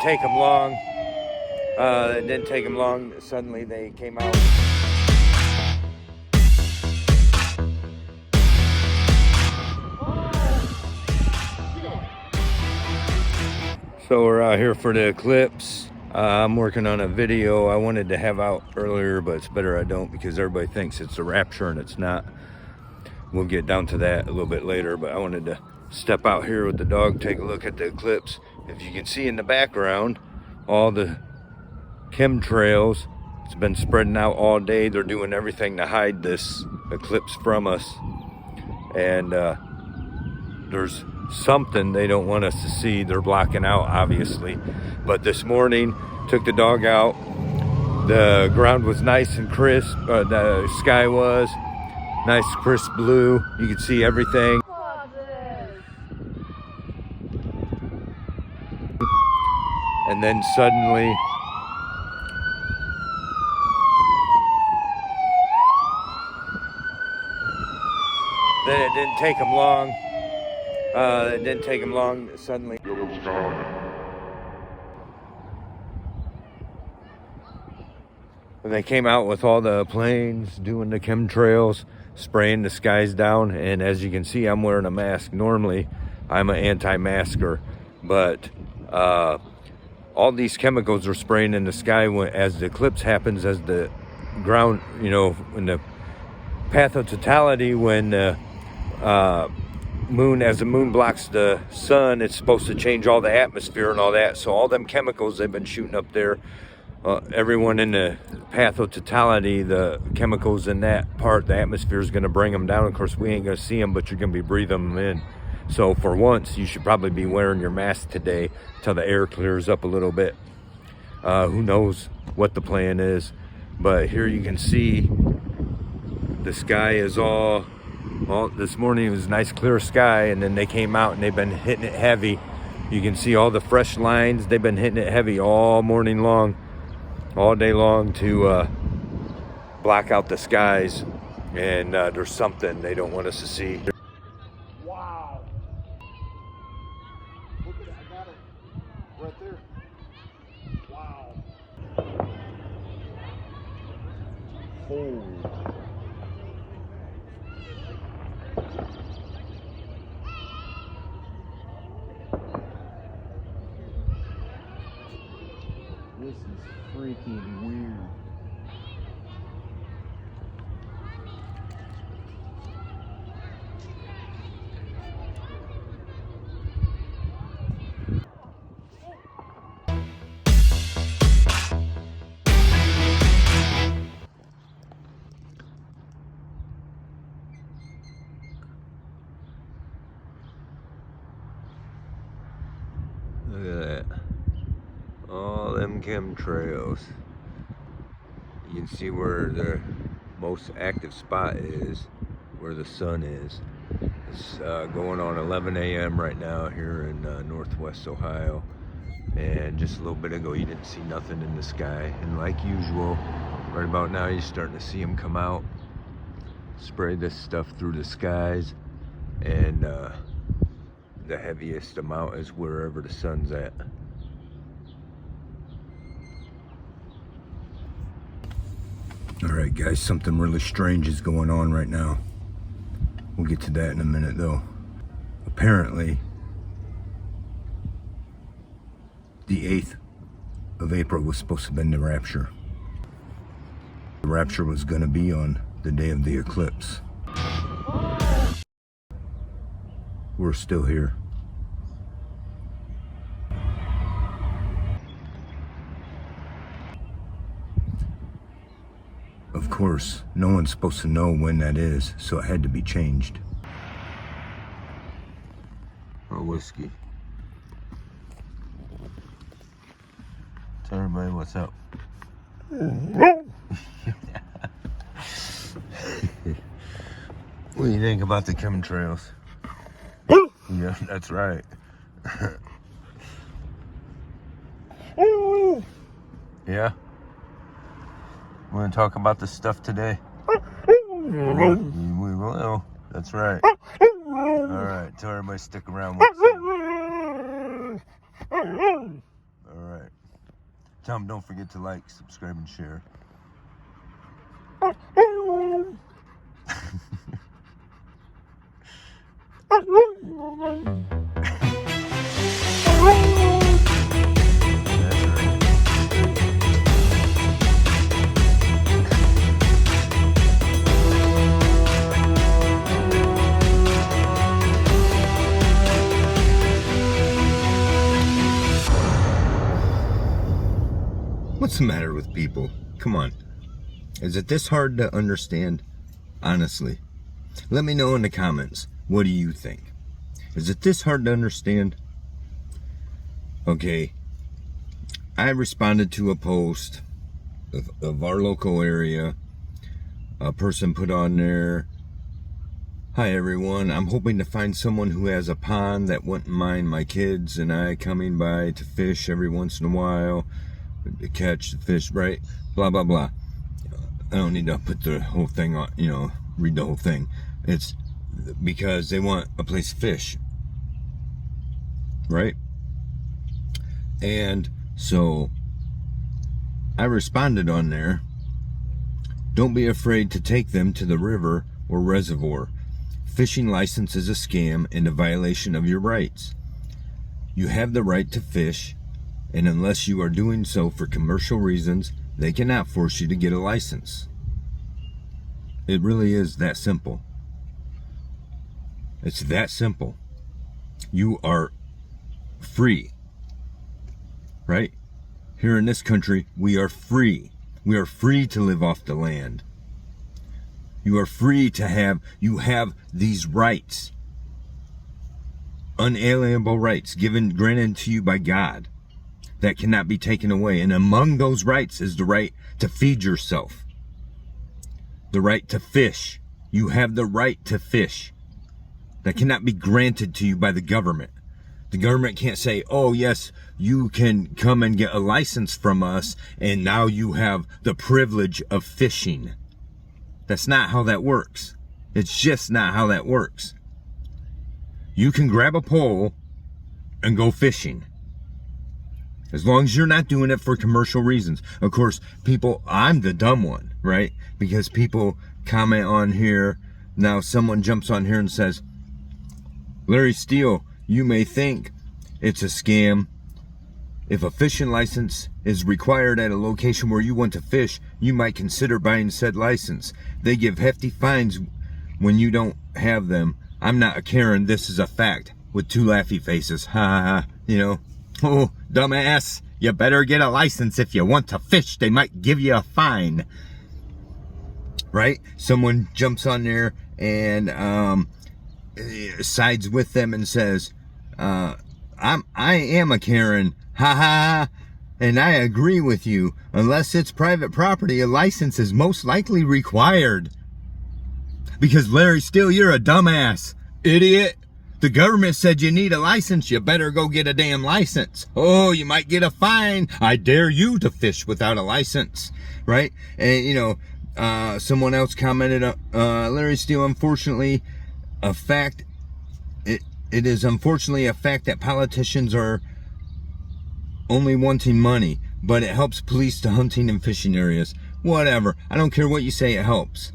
take them long. It didn't take them long. Suddenly they came out. So we're out here for the eclipse. I'm working on a video I wanted to have out earlier, but it's better I don't because everybody thinks it's a rapture and it's not. We'll get down to that a little bit later, but I wanted to step out here with the dog, take a look at the eclipse. If you can see in the background, all the chemtrails, it's been spreading out all day. They're doing everything to hide this eclipse from us. And there's something they don't want us to see. They're blocking out, obviously. But this morning, took the dog out. The ground was nice and crisp. The sky was nice, crisp blue. You could see everything. And then suddenly, then it didn't take them long. It didn't take them long. Suddenly, they came out with all the planes doing the chemtrails, spraying the skies down. And as you can see, I'm wearing a mask. Normally, I'm an anti-masker, but all these chemicals are spraying in the sky as the eclipse happens, as the ground, you know, in the path of totality, when the moon, as the moon blocks the sun, it's supposed to change all the atmosphere and all that. So all them chemicals they've been shooting up there, everyone in the path of totality, the chemicals in that part, the atmosphere is going to bring them down. Of course, we ain't going to see them, but you're going to be breathing them in. So for once, you should probably be wearing your mask today till the air clears up a little bit. Who knows what the plan is, but here you can see the sky is all this morning it was nice clear sky, and then they came out and they've been hitting it heavy. You can see all the fresh lines. They've been hitting it heavy all morning long, all day long, to block out the skies. And there's something they don't want us to see. Wow. Look at it. I got it right there. Wow. Holy. This is freaking weird. Look at that. All them chemtrails. You can see where the most active spot is, where the sun is. It's going on 11 a.m. right now here in northwest Ohio. And just a little bit ago, you didn't see nothing in the sky. And like usual, right about now, you're starting to see them come out, spray this stuff through the skies. And the heaviest amount is wherever the sun's at. All right, guys, something really strange is going on right now. We'll get to that in a minute, though. Apparently, the 8th of April was supposed to have been the rapture. The rapture was going to be on the day of the eclipse. We're still here. Of course, no one's supposed to know when that is, so it had to be changed. Oh, whiskey. Tell everybody what's up. What do you think about the chemtrails? Yeah, that's right. Yeah? We want to talk about this stuff today? We will. That's right. Alright, tell everybody stick around. Alright. Tell them don't forget to like, subscribe, and share. What's the matter with people? Come on. Is it this hard to understand? Honestly. Let me know in the comments. What do you think? Is it this hard to understand? Okay. I responded to a post of our local area. A person put on there, "Hi everyone, I'm hoping to find someone who has a pond that wouldn't mind my kids and I coming by to fish every once in a while. To catch the fish," right? Blah, blah, blah. I don't need to put the whole thing on, read the whole thing. It's because they want a place to fish. Right? And so I responded on there, "Don't be afraid to take them to the river or reservoir. Fishing license is a scam and a violation of your rights. You have the right to fish, and unless you are doing so for commercial reasons, they cannot force you to get a license." It really is that simple. It's that simple. You are free. Right? Here in this country, we are free. We are free to live off the land. You are free to you have these rights. Unalienable rights granted to you by God that cannot be taken away. And among those rights is the right to feed yourself. The right to fish. You have the right to fish. That cannot be granted to you by the government. The government can't say, "Oh yes, you can come and get a license from us and now you have the privilege of fishing." That's not how that works. It's just not how that works. You can grab a pole and go fishing. As long as you're not doing it for commercial reasons. Of course, I'm the dumb one, right? Because people comment on here. Now someone jumps on here and says, "Larry Steele, you may think it's a scam. If a fishing license is required at a location where you want to fish, you might consider buying said license. They give hefty fines when you don't have them. I'm not a Karen, this is a fact," with 2 laughy faces. Ha ha ha. "Oh, dumbass, you better get a license if you want to fish. They might give you a fine." Right? Someone jumps on there and sides with them and says, I am a Karen. Ha ha. And I agree with you. Unless it's private property, a license is most likely required. Because Larry Steele, you're a dumbass. Idiot. The government said you need a license. You better go get a damn license. Oh, you might get a fine. I dare you to fish without a license. Right? And, someone else commented, Larry Steele, unfortunately, it is unfortunately a fact that politicians are only wanting money, but it helps police the hunting and fishing areas. Whatever. I don't care what you say, it helps.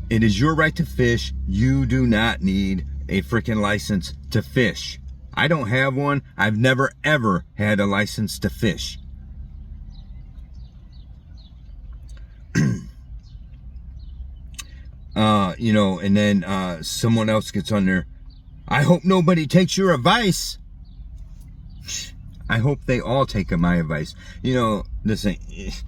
It is your right to fish. You do not need a freaking license to fish. I don't have one. I've never ever had a license to fish. And then someone else gets on there. "I hope nobody takes your advice." I hope they all take my advice. This ain't...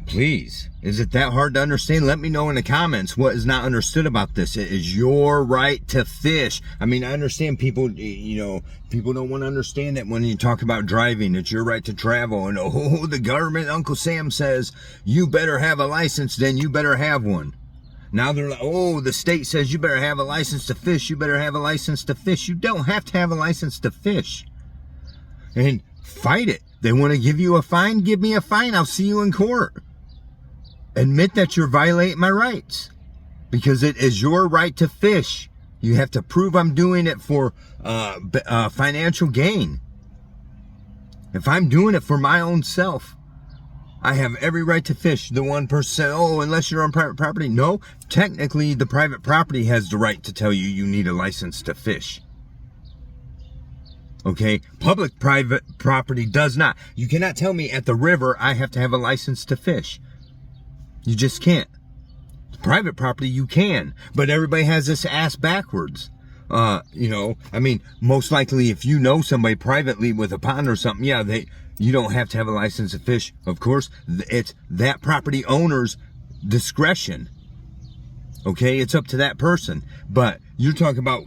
Please, is it that hard to understand? Let me know in the comments what is not understood about this. It is your right to fish. I mean, I understand people, people don't want to understand that when you talk about driving. It's your right to travel. And the government, Uncle Sam says, you better have a license, then you better have one. Now they're like, the state says you better have a license to fish. You better have a license to fish. You don't have to have a license to fish. And fight it. They want to give you a fine? Give me a fine. I'll see you in court. Admit that you're violating my rights. Because it is your right to fish. You have to prove I'm doing it for financial gain. If I'm doing it for my own self, I have every right to fish. The one person said, oh, unless you're on private property. No, technically the private property has the right to tell you you need a license to fish. Okay, public private property does not. You cannot tell me at the river I have to have a license to fish. You just can't. Private property you can, but everybody has this ass backwards. You know, I mean, most likely if you know somebody privately with a pond or something, yeah, you don't have to have a license to fish. Of course, it's that property owner's discretion. Okay, it's up to that person. But you're talking about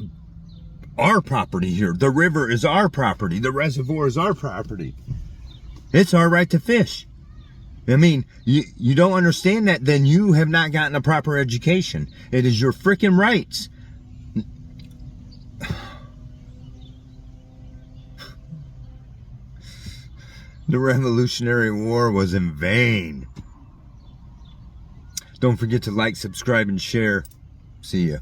our property here. The river is our property. The reservoir is our property. It's our right to fish. I mean, you don't understand that, then you have not gotten a proper education. It is your freaking rights. The Revolutionary War was in vain. Don't forget to like, subscribe, and share. See ya.